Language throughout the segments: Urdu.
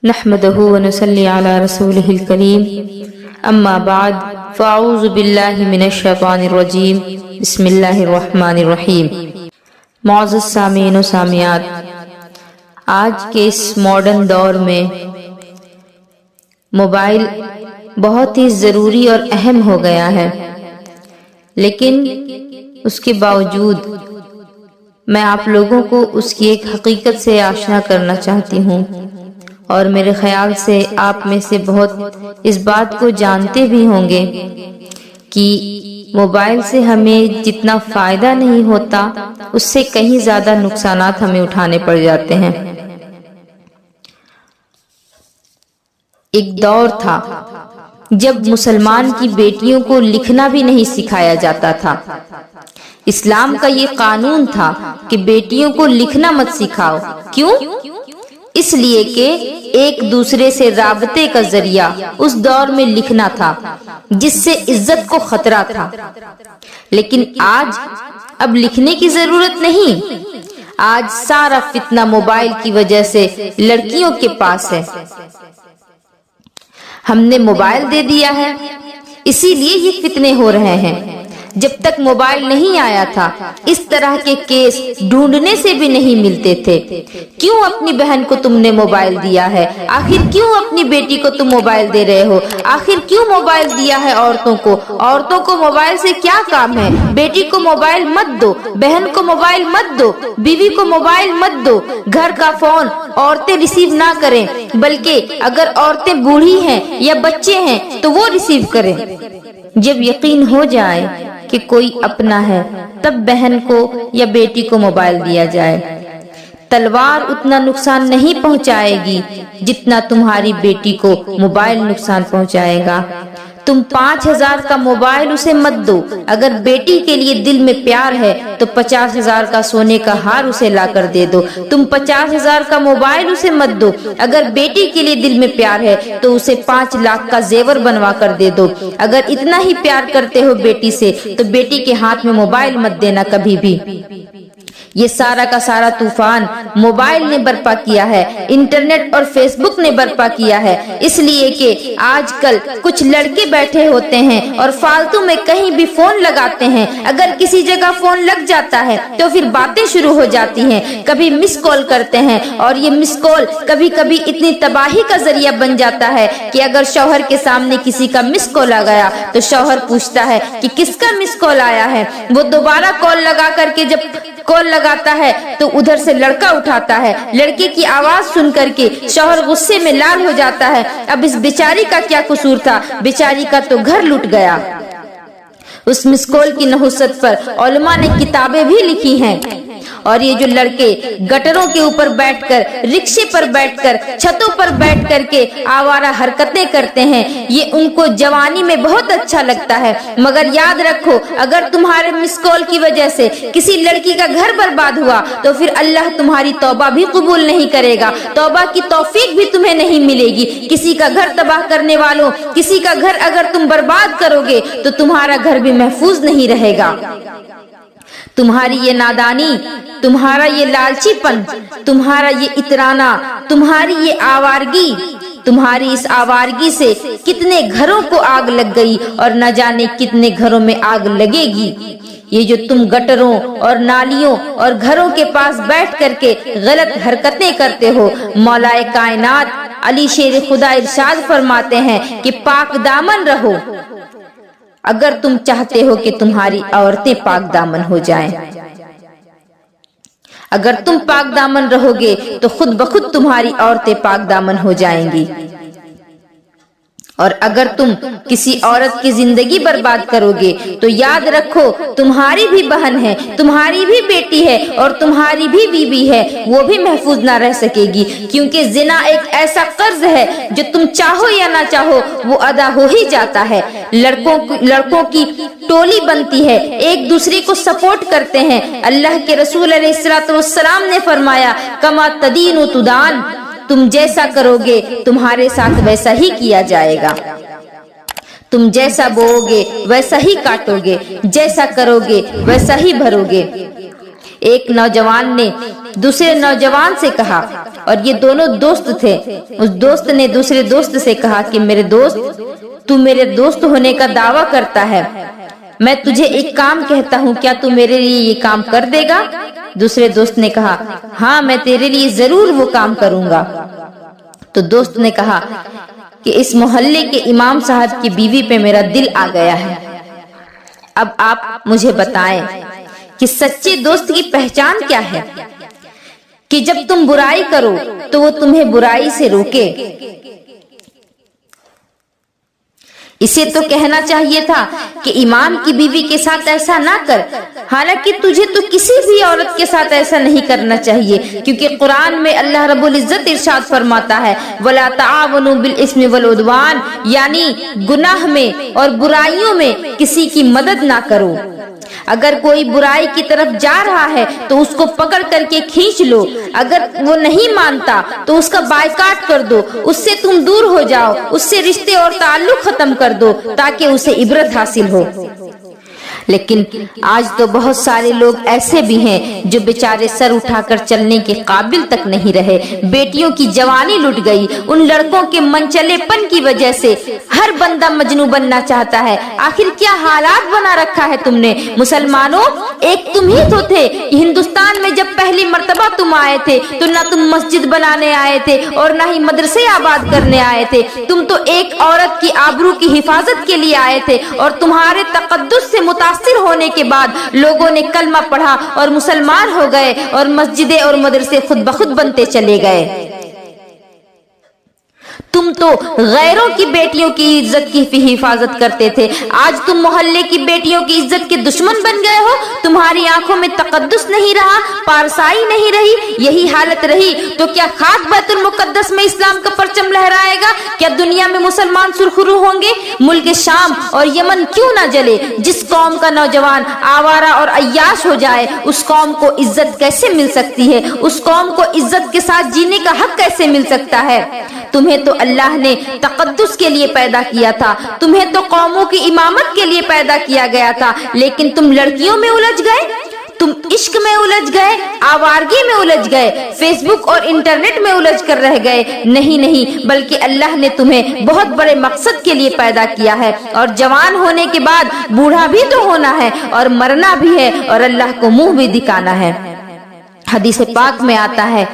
نحمده ونصلي على رسوله الكريم اما بعد فاعوذ باللہ من الشیطان الرجیم بسم اللہ الرحمن الرحیم۔ معزز سامعین و سامعات، آج کے اس ماڈرن دور میں موبائل بہت ہی ضروری اور اہم ہو گیا ہے، لیکن اس کے باوجود میں آپ لوگوں کو اس کی ایک حقیقت سے آشنا کرنا چاہتی ہوں، اور میرے خیال سے آپ میں سے بہت اس بات کو جانتے بھی ہوں گے کہ موبائل سے ہمیں جتنا فائدہ نہیں ہوتا اس سے کہیں زیادہ نقصانات ہمیں اٹھانے پڑ جاتے ہیں۔ ایک دور تھا جب مسلمان کی بیٹیوں کو لکھنا بھی نہیں سکھایا جاتا تھا۔ اسلام کا یہ قانون تھا کہ بیٹیوں کو لکھنا مت سکھاؤ۔ کیوں؟ اس لیے کہ ایک دوسرے سے رابطے کا ذریعہ اس دور میں لکھنا تھا، جس سے عزت کو خطرہ تھا۔ لیکن آج اب لکھنے کی ضرورت نہیں، آج سارا فتنہ موبائل کی وجہ سے لڑکیوں کے پاس ہے۔ ہم نے موبائل دے دیا ہے، اسی لیے یہ فتنے ہو رہے ہیں۔ جب تک موبائل نہیں آیا تھا اس طرح کے کیس ڈھونڈنے سے بھی نہیں ملتے تھے۔ کیوں اپنی بہن کو تم نے موبائل دیا ہے؟ آخر کیوں اپنی بیٹی کو تم موبائل دے رہے ہو؟ آخر کیوں موبائل دیا ہے عورتوں کو؟ عورتوں کو موبائل سے کیا کام ہے؟ بیٹی کو موبائل مت دو، بہن کو موبائل مت دو، بیوی کو موبائل مت دو۔ گھر کا فون عورتیں ریسیو نہ کریں، بلکہ اگر عورتیں بوڑھی ہیں یا بچے ہیں تو وہ ریسیو کریں۔ جب یقین ہو جائے کہ کوئی اپنا ہے تب بہن کو یا بیٹی کو موبائل دیا جائے۔ تلوار اتنا نقصان نہیں پہنچائے گی جتنا تمہاری بیٹی کو موبائل نقصان پہنچائے گا۔ تم 5,000 کا موبائل اسے مت دو، اگر بیٹی کے لیے دل میں پیار ہے تو 50,000 کا سونے کا ہار اسے لا کر دے دو۔ تم 50,000 کا موبائل اسے مت دو، اگر بیٹی کے لیے دل میں پیار ہے تو اسے 5 لاکھ کا زیور بنوا کر دے دو۔ اگر اتنا ہی پیار کرتے ہو بیٹی سے تو بیٹی کے ہاتھ میں موبائل مت دینا کبھی بھی۔ یہ سارا کا سارا طوفان موبائل نے برپا کیا ہے، انٹرنیٹ اور فیس بک نے برپا کیا ہے۔ اس لیے کہ آج کل کچھ لڑکے بیٹھے ہوتے ہیں اور فالتو میں کہیں بھی فون لگاتے ہیں۔ اگر کسی جگہ فون لگ جاتا ہے تو پھر باتیں شروع ہو جاتی ہیں، کبھی مس کال کرتے ہیں، اور یہ مس کال کبھی کبھی اتنی تباہی کا ذریعہ بن جاتا ہے کہ اگر شوہر کے سامنے کسی کا مس کال آ گیا تو شوہر پوچھتا ہے کہ کس کا مس کال آیا ہے۔ وہ دوبارہ کال لگا کر کے جب کال لگاتا ہے تو ادھر سے لڑکا اٹھاتا ہے، لڑکے کی آواز سن کر کے شوہر غصے میں لال ہو جاتا ہے۔ اب اس بیچاری کا کیا قصور تھا؟ بیچاری کا تو گھر لٹ گیا۔ اس مس کال کی نحوست پر علماء نے کتابیں بھی لکھی ہیں۔ اور یہ جو لڑکے گٹروں کے اوپر بیٹھ کر، رکشے پر بیٹھ کر، چھتوں پر بیٹھ کر کے آوارہ حرکتیں کرتے ہیں، یہ ان کو جوانی میں بہت اچھا لگتا ہے، مگر یاد رکھو اگر تمہارے مس کال کی وجہ سے کسی لڑکی کا گھر برباد ہوا تو پھر اللہ تمہاری توبہ بھی قبول نہیں کرے گا، توبہ کی توفیق بھی تمہیں نہیں ملے گی۔ کسی کا گھر تباہ کرنے والوں، کسی کا گھر اگر تم برباد کرو گے تو تمہارا گھر بھی محفوظ نہیں رہے گا۔ تمہاری یہ نادانی، تمہارا یہ لالچی پن، تمہارا یہ اترانا، تمہاری یہ آوارگی، تمہاری اس آوارگی سے کتنے گھروں کو آگ لگ گئی اور نہ جانے کتنے گھروں میں آگ لگے گی۔ یہ جو تم گٹروں اور نالیوں اور گھروں کے پاس بیٹھ کر کے غلط حرکتیں کرتے ہو، مولا کائنات علی شیر خدا ارشاد فرماتے ہیں کہ پاک دامن رہو۔ اگر تم چاہتے ہو کہ تمہاری عورتیں پاک دامن ہو جائیں، اگر تم پاک دامن رہو گے تو خود بخود تمہاری عورتیں پاک دامن ہو جائیں گی۔ اور اگر تم کسی عورت کی زندگی برباد کرو گے تو یاد رکھو تمہاری بھی بہن ہے، تمہاری بھی بیٹی ہے اور تمہاری بھی بیوی ہے، وہ بھی محفوظ نہ رہ سکے گی، کیونکہ زنا ایک ایسا قرض ہے جو تم چاہو یا نہ چاہو وہ ادا ہو ہی جاتا ہے۔ لڑکوں کی ٹولی بنتی ہے، ایک دوسرے کو سپورٹ کرتے ہیں۔ اللہ کے رسول علیہ الصلوۃ والسلام نے فرمایا کما تدین تدان، تم جیسا کرو گے تمہارے ساتھ ویسا ہی کیا جائے گا۔ تم جیسا بوؤ گے ویسا ہی کاٹو گے، جیسا کرو گے ویسا ہی بھرو گے۔ ایک نوجوان نے دوسرے نوجوان سے کہا، اور یہ دونوں دوست تھے، اس دوست نے دوسرے دوست سے کہا کہ میرے دوست، تو میرے دوست ہونے کا دعویٰ کرتا ہے، میں تجھے ایک کام کہتا ہوں، کیا تو میرے لیے یہ کام کر دے گا؟ دوسرے دوست نے کہا، ہاں میں تیرے لیے ضرور وہ کام کروں گا۔ تو دوست نے کہا کہ اس محلے کے امام صاحب کی بیوی پہ میرا دل آ گیا ہے، اب آپ مجھے بتائیں کہ سچے دوست کی پہچان کیا ہے؟ کہ جب تم برائی کرو تو وہ تمہیں برائی سے روکے۔ اسے تو کہنا چاہیے تھا کہ امام کی بیوی کے ساتھ ایسا نہ کر، حالانکہ تجھے تو کسی بھی عورت کے ساتھ ایسا نہیں کرنا چاہیے، کیونکہ قرآن میں اللہ رب العزت ارشاد فرماتا ہے وَلَا تَعَاوَنُوا بِالْإِثْمِ وَالْعُدْوَانِ، یعنی گناہ میں اور برائیوں میں کسی کی مدد نہ کرو۔ اگر کوئی برائی کی طرف جا رہا ہے تو اس کو پکڑ کر کے کھینچ لو، اگر وہ نہیں مانتا تو اس کا بائیکاٹ کر دو، اس سے تم دور ہو جاؤ، اس سے رشتے اور تعلق ختم کر دو تاکہ اسے عبرت حاصل ہو۔ لیکن آج تو بہت سارے لوگ ایسے بھی ہیں جو بیچارے سر اٹھا کر چلنے کے قابل تک نہیں رہے، بیٹیوں کی جوانی لٹ گئی، ان لڑکوں کے منچلے پن کی وجہ سے ہر بندہ مجنوں بننا چاہتا ہے۔ آخر کیا حالات بنا رکھا ہے تم نے؟ مسلمانوں، ایک تم ہی تو تھے، ہندوستان میں جب پہلی مرتبہ تم آئے تھے تو نہ تم مسجد بنانے آئے تھے اور نہ ہی مدرسے آباد کرنے آئے تھے، تم تو ایک عورت کی آبرو کی حفاظت کے لیے آئے تھے، اور تمہارے تقدس سے متاثر ہونے کے بعد لوگوں نے کلمہ پڑھا اور مسلمان ہو گئے اور مسجدیں اور مدرسے خود بخود بنتے چلے گئے۔ تم تو غیروں کی بیٹیوں کی عزت کی حفاظت کرتے تھے، آج تم محلے کی بیٹیوں کی عزت کے دشمن بن گئے ہو۔ تمہاری آنکھوں میں تقدس نہیں رہا، پارسائی نہیں رہی، یہی حالت رہی تو کیا خاک بیت المقدس میں اسلام کا پرچم لہرائے گا؟ کیا دنیا میں مسلمان سرخرو ہوں گے؟ ملک شام اور یمن کیوں نہ جلے؟ جس قوم کا نوجوان آوارہ اور عیاش ہو جائے، اس قوم کو عزت کیسے مل سکتی ہے؟ اس قوم کو عزت کے ساتھ جینے کا حق کیسے مل سکتا ہے؟ تمہیں تو اللہ نے تقدس کے لیے پیدا کیا تھا، تمہیں تو قوموں کی امامت کے لیے پیدا کیا گیا تھا، لیکن تم لڑکیوں میں الجھ گئے، تم عشق میں الجھ گئے، آوارگی میں الجھ گئے، فیس بک اور انٹرنیٹ میں الجھ کر رہ گئے۔ نہیں، بلکہ اللہ نے تمہیں بہت بڑے مقصد کے لیے پیدا کیا ہے، اور جوان ہونے کے بعد بوڑھا بھی تو ہونا ہے اور مرنا بھی ہے اور اللہ کو منہ بھی دکھانا ہے۔ حدیث پاک میں آتا ہے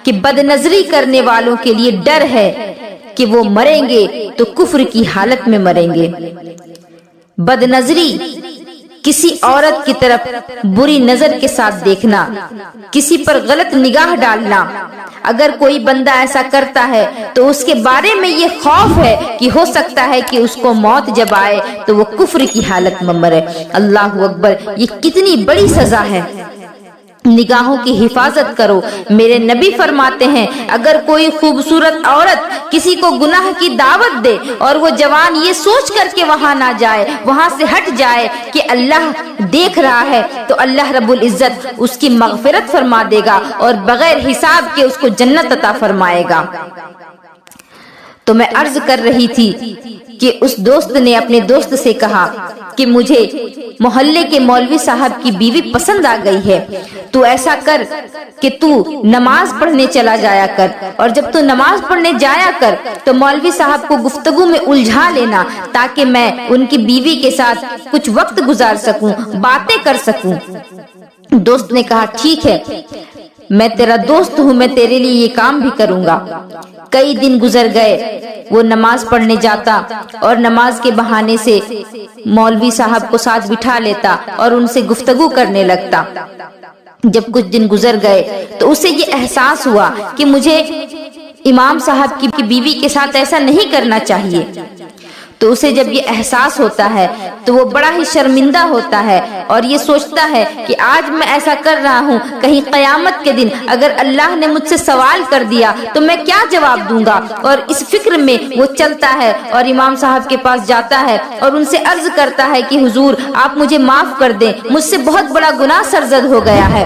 کہ بد نظری کرنے والوں کے لیے ڈر ہے کہ وہ مریں گے تو کفر کی حالت میں مریں گے۔ بد نظری کسی عورت کی طرف بری نظر کے ساتھ دیکھنا، کسی پر غلط نگاہ ڈالنا۔ اگر کوئی بندہ ایسا کرتا ہے تو اس کے بارے میں یہ خوف ہے کہ ہو سکتا ہے کہ اس کو موت جب آئے تو وہ کفر کی حالت میں مرے۔ اللہ اکبر، یہ کتنی بڑی سزا ہے۔ نگاہوں کی حفاظت کرو۔ میرے نبی فرماتے ہیں اگر کوئی خوبصورت عورت کسی کو گناہ کی دعوت دے اور وہ جوان یہ سوچ کر کے وہاں نہ جائے، وہاں سے ہٹ جائے کہ اللہ دیکھ رہا ہے، تو اللہ رب العزت اس کی مغفرت فرما دے گا اور بغیر حساب کے اس کو جنت عطا فرمائے گا۔ تو میں عرض کر رہی تھی کہ اس دوست نے اپنے دوست سے کہا کہ مجھے محلے کے مولوی صاحب کی بیوی پسند آ گئی ہے، تو ایسا کر کہ تو نماز پڑھنے چلا جایا کر، اور جب تو نماز پڑھنے جایا کر تو مولوی صاحب کو گفتگو میں الجھا لینا تاکہ میں ان کی بیوی کے ساتھ کچھ وقت گزار سکوں، باتیں کر سکوں۔ دوست نے کہا ٹھیک ہے، میں تیرا دوست ہوں، میں تیرے لیے یہ کام بھی کروں گا۔ کئی دن گزر گئے، وہ نماز پڑھنے جاتا اور نماز کے بہانے سے مولوی صاحب کو ساتھ بٹھا لیتا اور ان سے گفتگو کرنے لگتا۔ جب کچھ دن گزر گئے تو اسے یہ احساس ہوا کہ مجھے امام صاحب کی بیوی کے ساتھ ایسا نہیں کرنا چاہیے۔ تو اسے جب یہ احساس ہوتا ہے تو وہ بڑا ہی شرمندہ ہوتا ہے اور یہ سوچتا ہے کہ آج میں ایسا کر رہا ہوں، کہیں قیامت کے دن اگر اللہ نے مجھ سے سوال کر دیا تو میں کیا جواب دوں گا، اور اس فکر میں وہ چلتا ہے اور امام صاحب کے پاس جاتا ہے اور ان سے عرض کرتا ہے کہ حضور آپ مجھے معاف کر دیں، مجھ سے بہت بڑا گناہ سرزد ہو گیا ہے۔